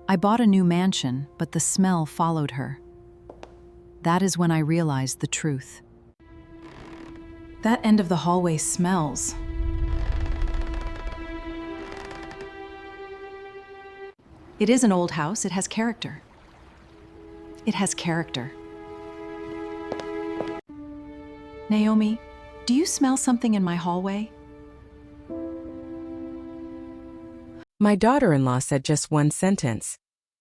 I bought a new mansion, but the smell followed her. That is when I realized the truth. That end of the hallway smells. It is an old house. It has character. It has character. Naomi, do you smell something in my hallway? My daughter-in-law said just one sentence.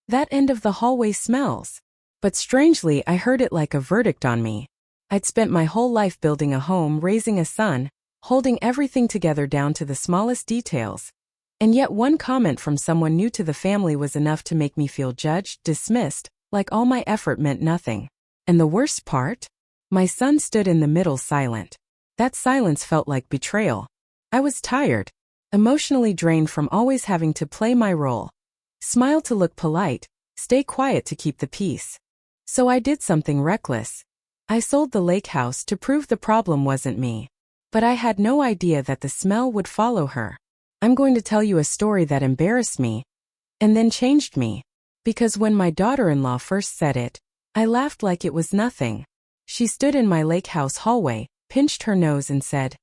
That end of the hallway smells. But strangely, I heard it like a verdict on me. I'd spent my whole life building a home, raising a son, holding everything together down to the smallest details. And yet one comment from someone new to the family was enough to make me feel judged, dismissed, like all my effort meant nothing. And the worst part? My son stood in the middle silent. That silence felt like betrayal. I was tired, emotionally drained from always having to play my role. Smile to look polite, stay quiet to keep the peace. So I did something reckless. I sold the lake house to prove the problem wasn't me. But I had no idea that the smell would follow her. I'm going to tell you a story that embarrassed me and then changed me. Because when my daughter-in-law first said it, I laughed like it was nothing. She stood in my lake house hallway, pinched her nose and said,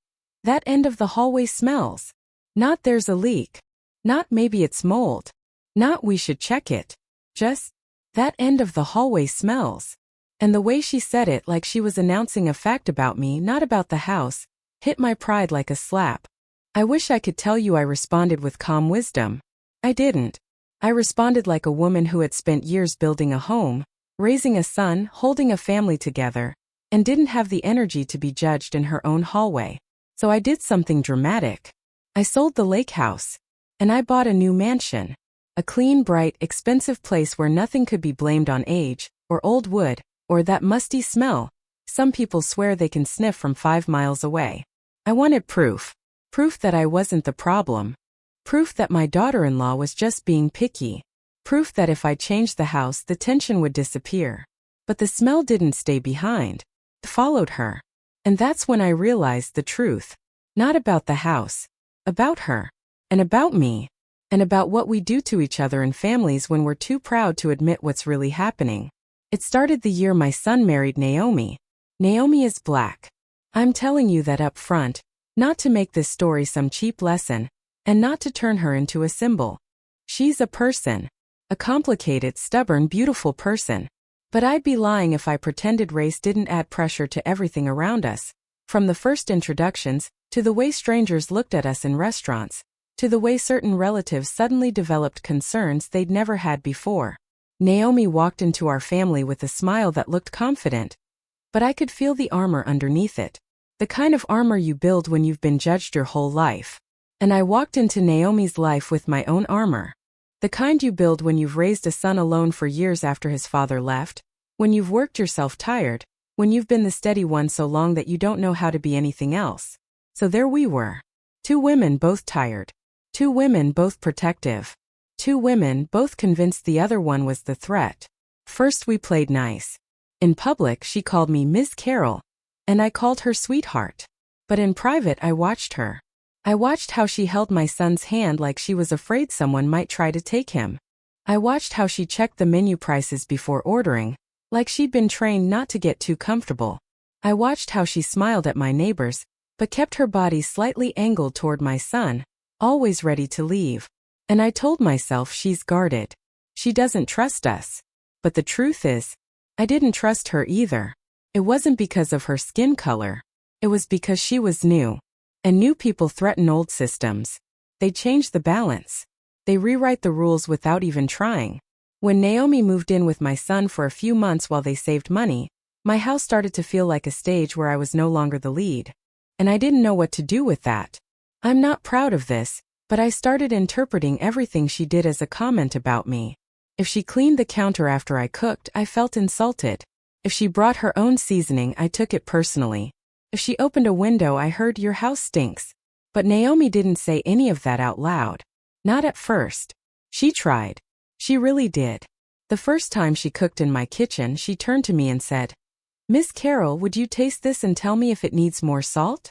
"That end of the hallway smells. Not there's a leak. Not maybe it's mold. Not we should check it. Just, that end of the hallway smells." And the way she said it, like she was announcing a fact about me, not about the house, hit my pride like a slap. I wish I could tell you I responded with calm wisdom. I didn't. I responded like a woman who had spent years building a home, raising a son, holding a family together, and didn't have the energy to be judged in her own hallway. So I did something dramatic. I sold the lake house. And I bought a new mansion. A clean, bright, expensive place where nothing could be blamed on age, or old wood, or that musty smell some people swear they can sniff from 5 miles away. I wanted proof. Proof that I wasn't the problem. Proof that my daughter-in-law was just being picky. Proof that if I changed the house, the tension would disappear. But the smell didn't stay behind. It followed her. And that's when I realized the truth. Not about the house. About her. And about me. And about what we do to each other in families when we're too proud to admit what's really happening. It started the year my son married Naomi. Naomi is black. I'm telling you that up front, not to make this story some cheap lesson, and not to turn her into a symbol. She's a person. A complicated, stubborn, beautiful person. But I'd be lying if I pretended race didn't add pressure to everything around us. From the first introductions, to the way strangers looked at us in restaurants, to the way certain relatives suddenly developed concerns they'd never had before. Naomi walked into our family with a smile that looked confident. But I could feel the armor underneath it. The kind of armor you build when you've been judged your whole life. And I walked into Naomi's life with my own armor. The kind you build when you've raised a son alone for years after his father left, when you've worked yourself tired, when you've been the steady one so long that you don't know how to be anything else. So there we were. 2 women both tired. 2 women both protective. 2 women both convinced the other one was the threat. First we played nice. In public she called me Miss Carol, and I called her sweetheart. But in private I watched her. I watched how she held my son's hand like she was afraid someone might try to take him. I watched how she checked the menu prices before ordering, like she'd been trained not to get too comfortable. I watched how she smiled at my neighbors, but kept her body slightly angled toward my son, always ready to leave. And I told myself she's guarded. She doesn't trust us. But the truth is, I didn't trust her either. It wasn't because of her skin color. It was because she was new. And new people threaten old systems. They change the balance. They rewrite the rules without even trying. When Naomi moved in with my son for a few months while they saved money, my house started to feel like a stage where I was no longer the lead. And I didn't know what to do with that. I'm not proud of this, but I started interpreting everything she did as a comment about me. If she cleaned the counter after I cooked, I felt insulted. If she brought her own seasoning, I took it personally. If she opened a window, I heard "Your house stinks." But Naomi didn't say any of that out loud. Not at first. She tried. She really did. The first time she cooked in my kitchen, she turned to me and said, "Miss Carol, would you taste this and tell me if it needs more salt?"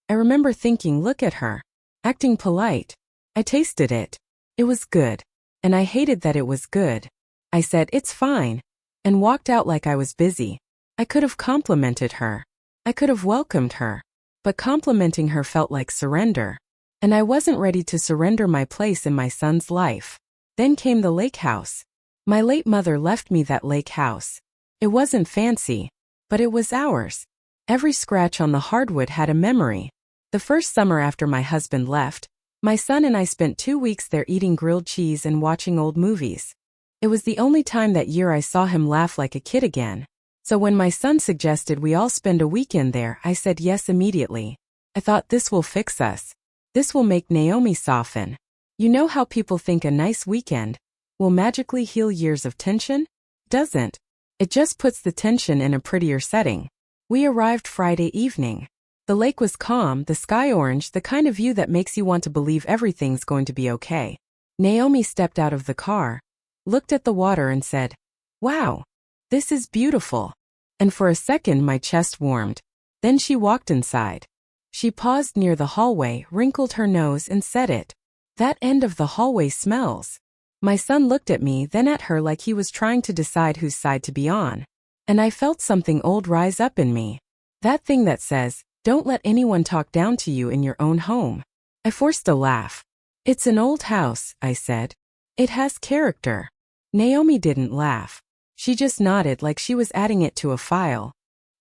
I remember thinking, look at her. Acting polite. I tasted it. It was good. and I hated that it was good. I said, "It's fine," and walked out like I was busy. I could have complimented her. I could have welcomed her. But complimenting her felt like surrender. And I wasn't ready to surrender my place in my son's life. Then came the lake house. My late mother left me that lake house. It wasn't fancy, but it was ours. Every scratch on the hardwood had a memory. The first summer after my husband left, my son and I spent 2 weeks there eating grilled cheese and watching old movies. It was the only time that year I saw him laugh like a kid again. So when my son suggested we all spend a weekend there, I said yes immediately. I thought, this will fix us. This will make Naomi soften. You know how people think a nice weekend will magically heal years of tension? Doesn't. It just puts the tension in a prettier setting. We arrived Friday evening. The lake was calm, the sky orange, the kind of view that makes you want to believe everything's going to be okay. Naomi stepped out of the car, looked at the water and said, "Wow, this is beautiful." And for a second my chest warmed. Then she walked inside. She paused near the hallway, wrinkled her nose and said it. "That end of the hallway smells." My son looked at me, then at her like he was trying to decide whose side to be on. And I felt something old rise up in me. That thing that says, don't let anyone talk down to you in your own home. I forced a laugh. "It's an old house," I said. "It has character." Naomi didn't laugh. She just nodded like she was adding it to a file.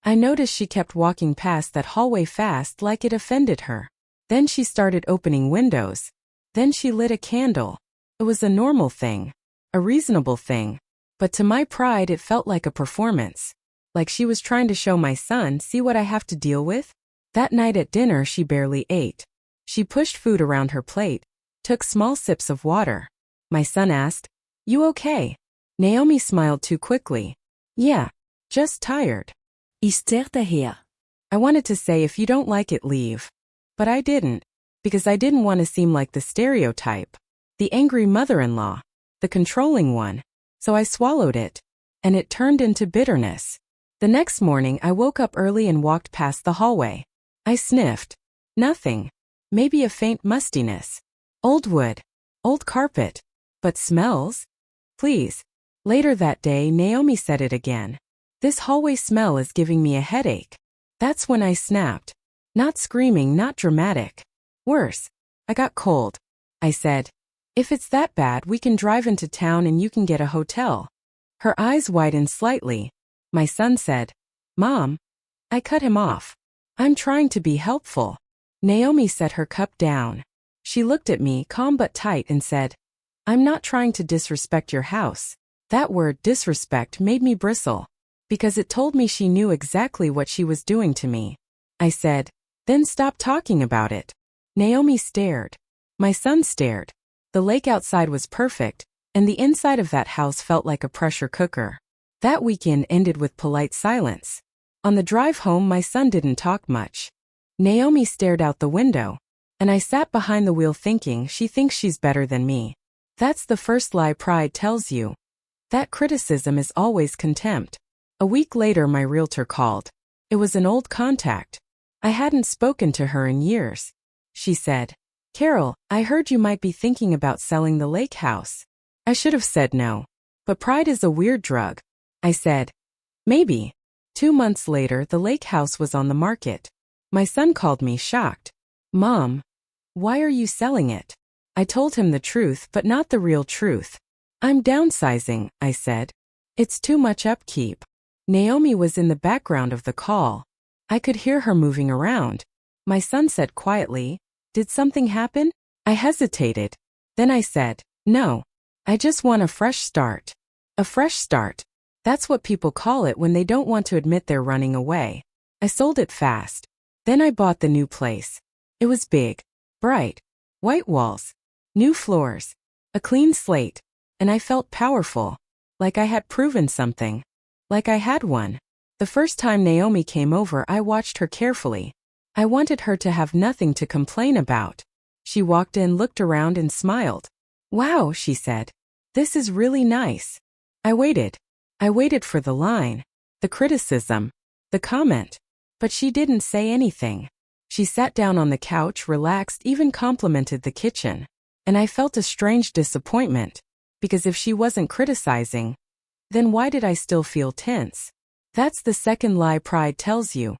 I noticed she kept walking past that hallway fast like it offended her. Then she started opening windows. Then she lit a candle. It was a normal thing. A reasonable thing. But to my pride it felt like a performance. Like she was trying to show my son, "See what I have to deal with?" That night at dinner she barely ate. She pushed food around her plate, took small sips of water. My son asked, "You okay?" Naomi smiled too quickly. "Yeah, just tired." I wanted to say, "If you don't like it, leave." But I didn't. Because I didn't want to seem like the stereotype. The angry mother-in-law. The controlling one. So I swallowed it. And it turned into bitterness. The next morning I woke up early and walked past the hallway. I sniffed. Nothing. Maybe a faint mustiness. Old wood. Old carpet. But smells? Please. Later that day Naomi said it again. "This hallway smell is giving me a headache." That's when I snapped. Not screaming, not dramatic. Worse. I got cold. I said, "If it's that bad, we can drive into town and you can get a hotel." Her eyes widened slightly. My son said, "Mom." I cut him off. "I'm trying to be helpful." Naomi set her cup down. She looked at me, calm but tight, and said, "I'm not trying to disrespect your house." That word, disrespect, made me bristle. Because it told me she knew exactly what she was doing to me. I said, "Then stop talking about it." Naomi stared. My son stared. The lake outside was perfect, and the inside of that house felt like a pressure cooker. That weekend ended with polite silence. On the drive home my son didn't talk much. Naomi stared out the window. And I sat behind the wheel thinking, she thinks she's better than me. That's the first lie pride tells you. That criticism is always contempt. A week later my realtor called. It was an old contact. I hadn't spoken to her in years. She said, "Carol, I heard you might be thinking about selling the lake house." I should have said no. But pride is a weird drug. I said, "Maybe." 2 months later the lake house was on the market. My son called me shocked. "Mom, why are you selling it?" I told him the truth, but not the real truth. "I'm downsizing," I said. "It's too much upkeep." Naomi was in the background of the call. I could hear her moving around. My son said quietly, "Did something happen?" I hesitated. Then I said, "No. I just want a fresh start." A fresh start. That's what people call it when they don't want to admit they're running away. I sold it fast. Then I bought the new place. It was big, bright, white walls, new floors, a clean slate, and I felt powerful, like I had proven something, like I had won. The first time Naomi came over, I watched her carefully. I wanted her to have nothing to complain about. She walked in, looked around, and smiled. "Wow," she said. "This is really nice." I waited. I waited for the line, the criticism, the comment. But she didn't say anything. She sat down on the couch, relaxed, even complimented the kitchen. And I felt a strange disappointment. Because if she wasn't criticizing, then why did I still feel tense? That's the second lie pride tells you.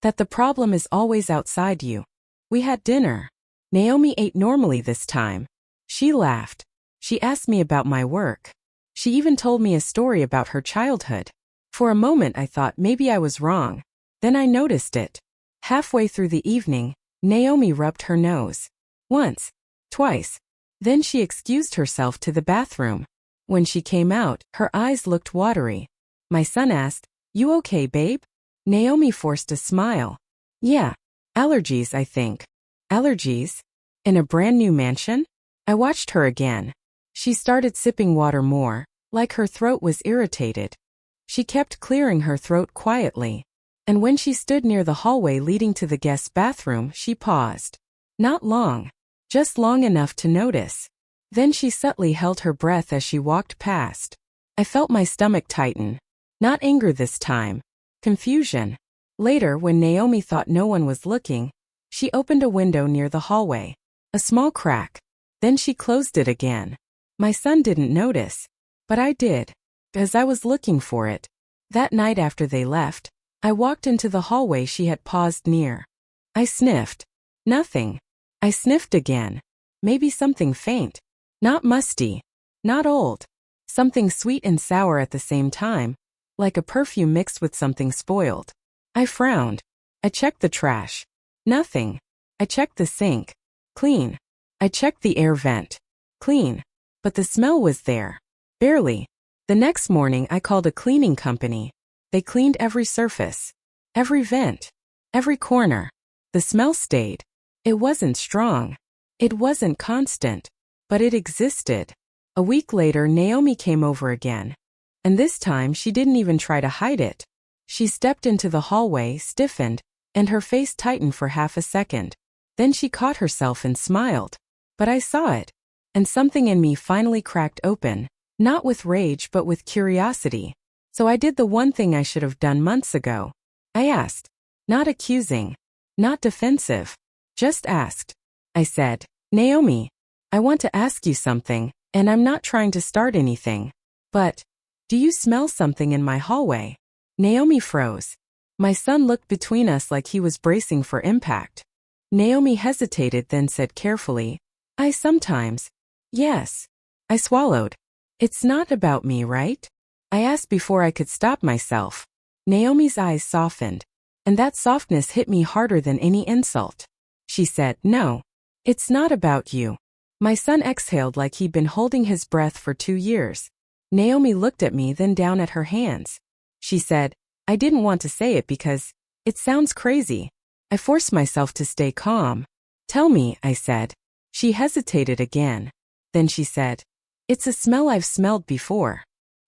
That the problem is always outside you. We had dinner. Naomi ate normally this time. She laughed. She asked me about my work. She even told me a story about her childhood. For a moment I thought maybe I was wrong. Then I noticed it. Halfway through the evening, Naomi rubbed her nose. Once. Twice. Then she excused herself to the bathroom. When she came out, her eyes looked watery. My son asked, "You okay, babe?" Naomi forced a smile. "Yeah. Allergies, I think." Allergies? In a brand new mansion? I watched her again. She started sipping water more, like her throat was irritated. She kept clearing her throat quietly. And when she stood near the hallway leading to the guest bathroom, she paused. Not long. Just long enough to notice. Then she subtly held her breath as she walked past. I felt my stomach tighten. Not anger this time. Confusion. Later, when Naomi thought no one was looking, she opened a window near the hallway. A small crack. Then she closed it again. My son didn't notice. But I did. As I was looking for it. That night after they left, I walked into the hallway she had paused near. I sniffed. Nothing. I sniffed again. Maybe something faint. Not musty. Not old. Something sweet and sour at the same time. Like a perfume mixed with something spoiled. I frowned. I checked the trash. Nothing. I checked the sink. Clean. I checked the air vent. Clean. But the smell was there. Barely. The next morning I called a cleaning company. They cleaned every surface. Every vent. Every corner. The smell stayed. It wasn't strong. It wasn't constant. But it existed. A week later Naomi came over again. And this time she didn't even try to hide it. She stepped into the hallway, stiffened, and her face tightened for half a second. Then she caught herself and smiled. But I saw it. And something in me finally cracked open, not with rage but with curiosity. So I did the one thing I should have done months ago. I asked. Not accusing. Not defensive. Just asked. I said, "Naomi, I want to ask you something, and I'm not trying to start anything. But, do you smell something in my hallway?" Naomi froze. My son looked between us like he was bracing for impact. Naomi hesitated, then said carefully, "I sometimes." "Yes." I swallowed. "It's not about me, right?" I asked before I could stop myself. Naomi's eyes softened. And that softness hit me harder than any insult. She said, "No. It's not about you." My son exhaled like he'd been holding his breath for 2 years. Naomi looked at me, then down at her hands. She said, "I didn't want to say it because it sounds crazy." I forced myself to stay calm. "Tell me," I said. She hesitated again. Then she said, "It's a smell I've smelled before."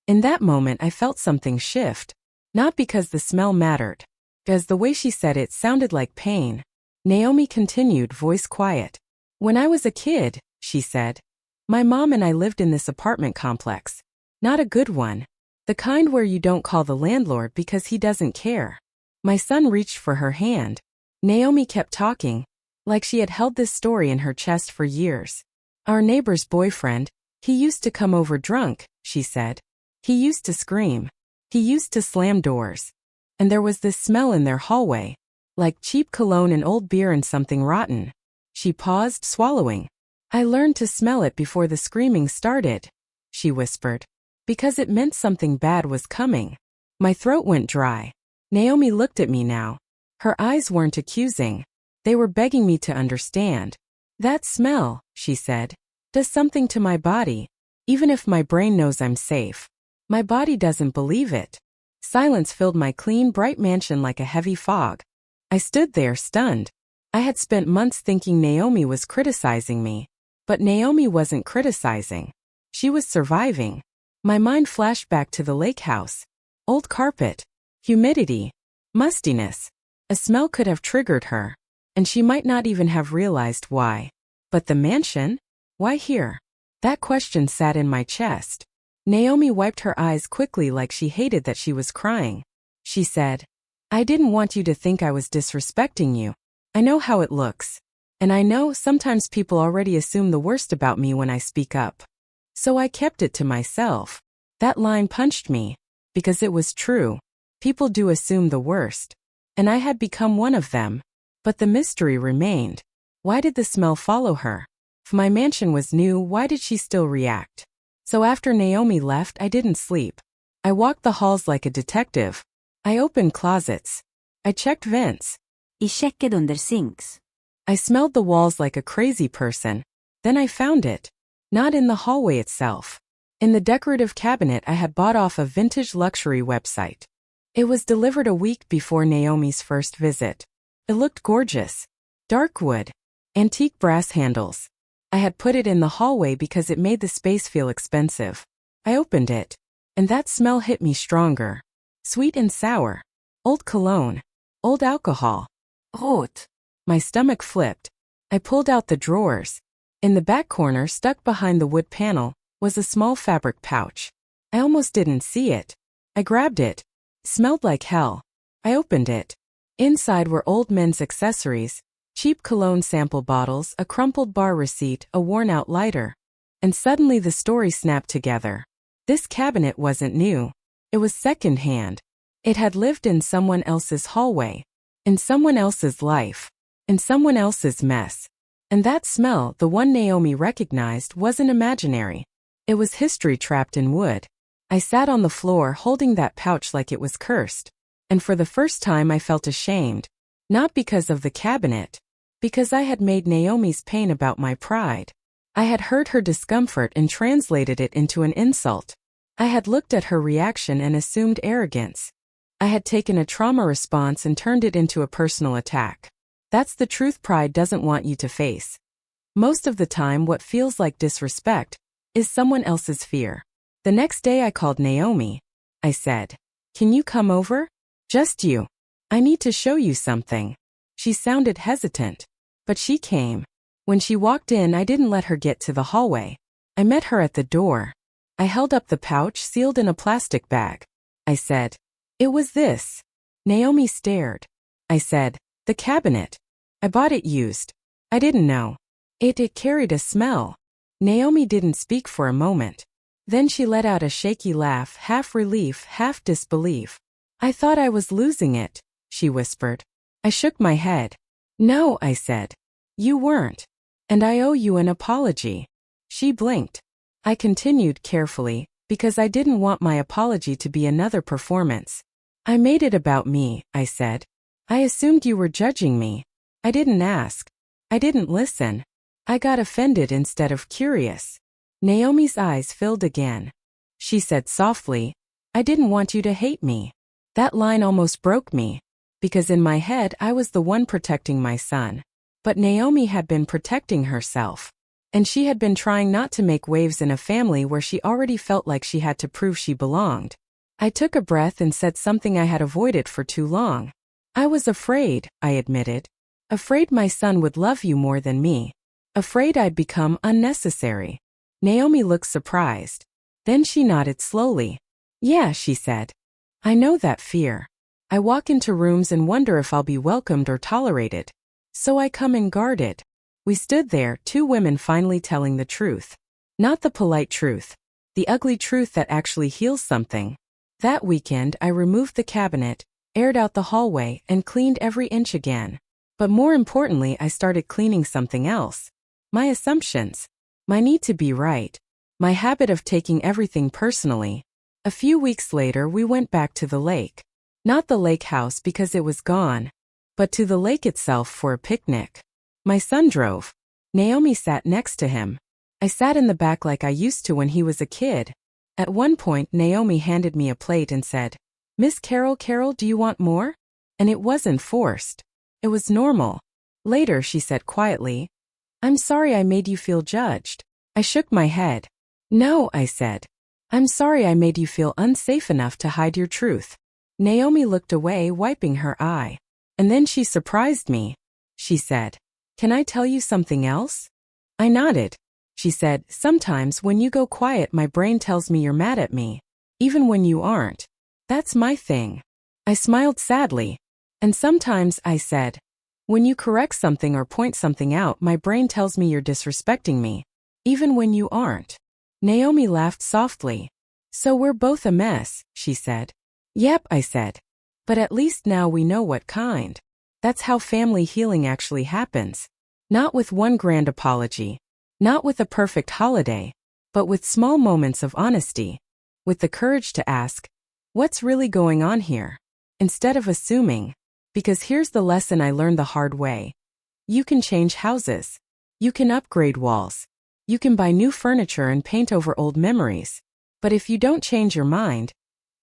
In that moment I felt something shift. Not because the smell mattered. Because the way she said it sounded like pain. Naomi continued, voice quiet. "When I was a kid," she said, "my mom and I lived in this apartment complex. Not a good one. The kind where you don't call the landlord because he doesn't care." My son reached for her hand. Naomi kept talking, like she had held this story in her chest for years. "Our neighbor's boyfriend, he used to come over drunk," she said. "He used to scream. He used to slam doors. And there was this smell in their hallway, like cheap cologne and old beer and something rotten." She paused, swallowing. "I learned to smell it before the screaming started," she whispered, "because it meant something bad was coming." My throat went dry. Naomi looked at me now. Her eyes weren't accusing. They were begging me to understand. "That smell," she said, "does something to my body. Even if my brain knows I'm safe. My body doesn't believe it." Silence filled my clean, bright mansion like a heavy fog. I stood there, stunned. I had spent months thinking Naomi was criticizing me. But Naomi wasn't criticizing. She was surviving. My mind flashed back to the lake house. Old carpet. Humidity. Mustiness. A smell could have triggered her. And she might not even have realized why. But the mansion? Why here? That question sat in my chest. Naomi wiped her eyes quickly like she hated that she was crying. She said, "I didn't want you to think I was disrespecting you. I know how it looks. And I know sometimes people already assume the worst about me when I speak up. So I kept it to myself. That line punched me. Because it was true. People do assume the worst. And I had become one of them. But the mystery remained. Why did the smell follow her? If my mansion was new, why did she still react? So after Naomi left, I didn't sleep. I walked the halls like a detective. I opened closets. I checked vents. Y checkade under sinks. I smelled the walls like a crazy person. Then I found it. Not in the hallway itself. In the decorative cabinet I had bought off a vintage luxury website. It was delivered a week before Naomi's first visit. It looked gorgeous. Dark wood. Antique brass handles. I had put it in the hallway because it made the space feel expensive. I opened it. And that smell hit me stronger. Sweet and sour. Old cologne. Old alcohol. Rot. My stomach flipped. I pulled out the drawers. In the back corner, stuck behind the wood panel, was a small fabric pouch. I almost didn't see it. I grabbed it. It smelled like hell. I opened it. Inside were old men's accessories, cheap cologne sample bottles, a crumpled bar receipt, a worn-out lighter. And suddenly the story snapped together. This cabinet wasn't new. It was second-hand. It had lived in someone else's hallway, in someone else's life, in someone else's mess. And that smell, the one Naomi recognized, wasn't imaginary. It was history trapped in wood. I sat on the floor holding that pouch like it was cursed. And for the first time I felt ashamed. Not because of the cabinet. Because I had made Naomi's pain about my pride. I had heard her discomfort and translated it into an insult. I had looked at her reaction and assumed arrogance. I had taken a trauma response and turned it into a personal attack. That's the truth pride doesn't want you to face. Most of the time what feels like disrespect is someone else's fear. The next day I called Naomi. I said, "Can you come over? Just you. I need to show you something." She sounded hesitant. But she came. When she walked in, I didn't let her get to the hallway. I met her at the door. I held up the pouch sealed in a plastic bag. I said, "It was this." Naomi stared. I said, "The cabinet. I bought it used. I didn't know. It carried a smell." Naomi didn't speak for a moment. Then she let out a shaky laugh, half relief, half disbelief. "I thought I was losing it," she whispered. I shook my head. "No," I said. "You weren't. And I owe you an apology." She blinked. I continued carefully, because I didn't want my apology to be another performance. "I made it about me," I said. "I assumed you were judging me. I didn't ask. I didn't listen. I got offended instead of curious." Naomi's eyes filled again. She said softly, "I didn't want you to hate me." That line almost broke me, because in my head I was the one protecting my son. But Naomi had been protecting herself. And she had been trying not to make waves in a family where she already felt like she had to prove she belonged. I took a breath and said something I had avoided for too long. "I was afraid," I admitted. "Afraid my son would love you more than me. Afraid I'd become unnecessary." Naomi looked surprised. Then she nodded slowly. "Yeah," she said. "I know that fear. I walk into rooms and wonder if I'll be welcomed or tolerated. So I come in guarded." We stood there, two women finally telling the truth. Not the polite truth. The ugly truth that actually heals something. That weekend I removed the cabinet, aired out the hallway, and cleaned every inch again. But more importantly, I started cleaning something else. My assumptions. My need to be right. My habit of taking everything personally. A few weeks later we went back to the lake. Not the lake house because it was gone. But to the lake itself for a picnic. My son drove. Naomi sat next to him. I sat in the back like I used to when he was a kid. At one point Naomi handed me a plate and said, "Miss Carol, do you want more?" And it wasn't forced. It was normal. Later she said quietly, "I'm sorry I made you feel judged." I shook my head. "No," I said. "I'm sorry I made you feel unsafe enough to hide your truth." Naomi looked away, wiping her eye. And then she surprised me. She said, "Can I tell you something else?" I nodded. She said, "Sometimes when you go quiet my brain tells me you're mad at me. Even when you aren't. That's my thing." I smiled sadly. "And sometimes," I said, "when you correct something or point something out my brain tells me you're disrespecting me. Even when you aren't." Naomi laughed softly. So we're both a mess, she said. Yep, I said. But at least now we know what kind. That's how family healing actually happens. Not with one grand apology. Not with a perfect holiday. But with small moments of honesty. With the courage to ask, what's really going on here? Instead of assuming. Because here's the lesson I learned the hard way. You can change houses. You can upgrade walls. You can buy new furniture and paint over old memories. But if you don't change your mind,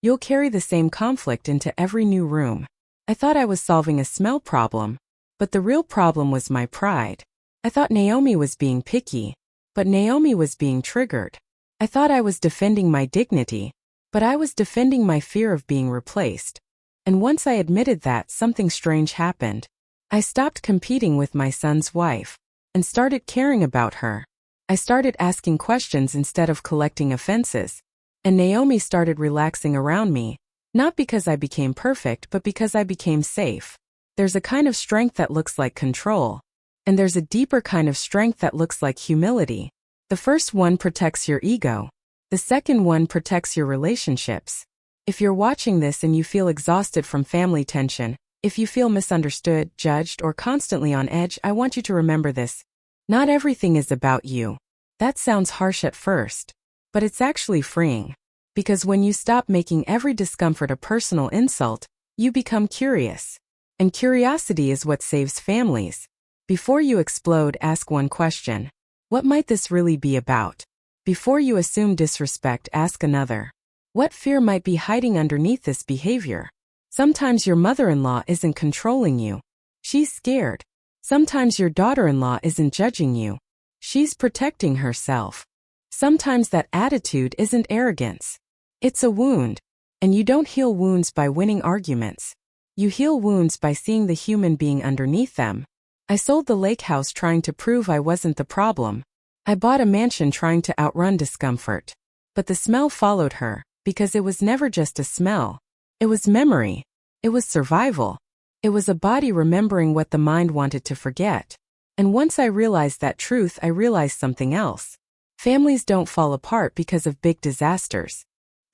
you'll carry the same conflict into every new room. I thought I was solving a smell problem, but the real problem was my pride. I thought Naomi was being picky, but Naomi was being triggered. I thought I was defending my dignity, but I was defending my fear of being replaced. And once I admitted that, something strange happened. I stopped competing with my son's wife and started caring about her. I started asking questions instead of collecting offenses. And Naomi started relaxing around me, not because I became perfect, but because I became safe. There's a kind of strength that looks like control, and there's a deeper kind of strength that looks like humility. The first one protects your ego. The second one protects your relationships. If you're watching this and you feel exhausted from family tension, if you feel misunderstood, judged, or constantly on edge, I want you to remember this. Not everything is about you. That sounds harsh at first, but it's actually freeing. Because when you stop making every discomfort a personal insult, you become curious. And curiosity is what saves families. Before you explode, ask one question. What might this really be about? Before you assume disrespect, ask another. What fear might be hiding underneath this behavior? Sometimes your mother-in-law isn't controlling you. She's scared. Sometimes your daughter-in-law isn't judging you. She's protecting herself. Sometimes that attitude isn't arrogance. It's a wound. And you don't heal wounds by winning arguments. You heal wounds by seeing the human being underneath them. I sold the lake house trying to prove I wasn't the problem. I bought a mansion trying to outrun discomfort. But the smell followed her, because it was never just a smell. It was memory. It was survival. It was a body remembering what the mind wanted to forget. And once I realized that truth, I realized something else. Families don't fall apart because of big disasters.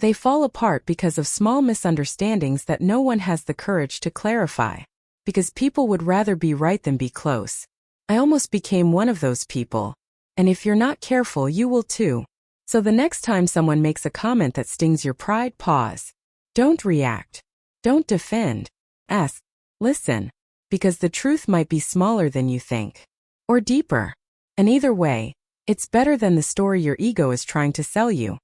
They fall apart because of small misunderstandings that no one has the courage to clarify. Because people would rather be right than be close. I almost became one of those people. And if you're not careful, you will too. So the next time someone makes a comment that stings your pride, pause. Don't react. Don't defend. Ask. Listen. Because the truth might be smaller than you think. Or deeper. And either way, it's better than the story your ego is trying to sell you.